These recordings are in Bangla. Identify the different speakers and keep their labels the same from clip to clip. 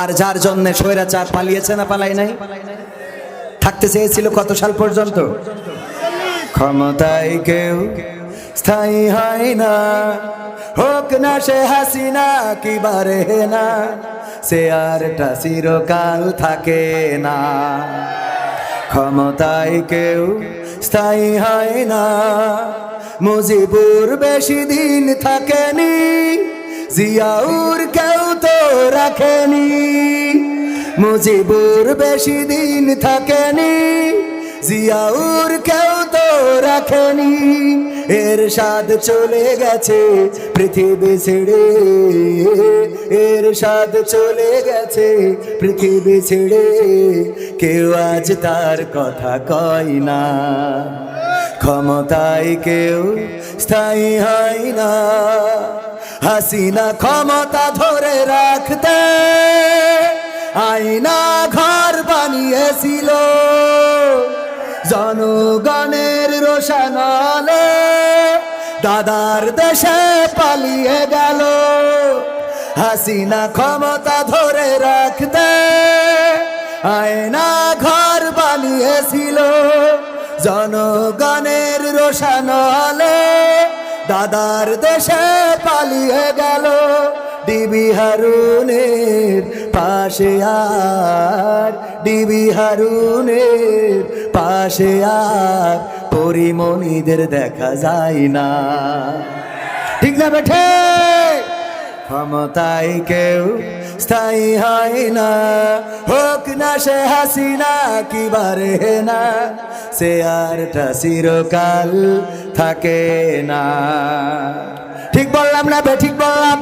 Speaker 1: আর যার জন্য স্বৈরাচার পালিয়েছে না পালাই নাই, থাকতে চেয়েছিল কত সাল পর্যন্ত? ক্ষমতায় কেউ স্থায়ী হয় না, হোক না সে হাসিনা কি বারে না, সে আরটা চিরকাল থাকে না। ক্ষমতায় কেউ স্থায়ী হয় না, মুজিবুর বেশি দিন থাকেনি, জিয়াউর কেউ তো রাখেনি। মুজিবুর বেশি দিন থাকেনি, জিয়াউর কেউ তো রাখেনি। এরশাদ চলে গেছে পৃথিবী ছেড়ে, এরশাদ চলে গেছে পৃথিবী ছেড়ে, কেউ আজ তার কথা কয় না। ক্ষমতায় কেউ স্থায়ী হয় না, হাসিনা ক্ষমতা ধরে রাখতে আয়না ঘর বানিয়েছিল, জনগণের রোশনালে দাদার দেশে পালিয়ে গেল। হাসিনা ক্ষমতা ধরে রাখতে আয়না ঘর বানিয়েছিল, জনগণের রোশনালে দাদার দেশে পালিয়ে গেল। ডিবি হারুনের পাশে আর, ডিবি হারুনের পাশে আর পরিমণিদের দেখা যায় না। ঠিক না বেঠে? ক্ষমতায় কেউ স্থায়ী হয় না, হোক না সে হাসিনা কি বারে না, সে আরটা চিরকাল থাকে না। ঠিক বললাম না বে? ঠিক বললাম?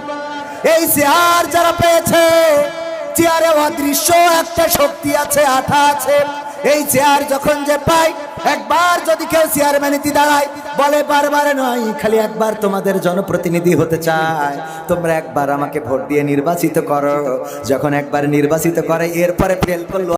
Speaker 1: এই চেয়ার যারা পেয়েছে, চেয়ারে অদৃশ্য একটা শক্তি আছে, আঠা আছে। এই চেয়ার যখন যে পাই, একবার যদি কেউ চেয়ারম্যানিতে দাঁড়ায়, বলে বারবার নয়, খালি একবার তোমাদের জনপ্রতিনিধি হতে চায়, তোমরা একবার আমাকে ভোট দিয়ে নির্বাচিত করো। যখন একবার নির্বাচিত করে, এরপরে ফেল করলো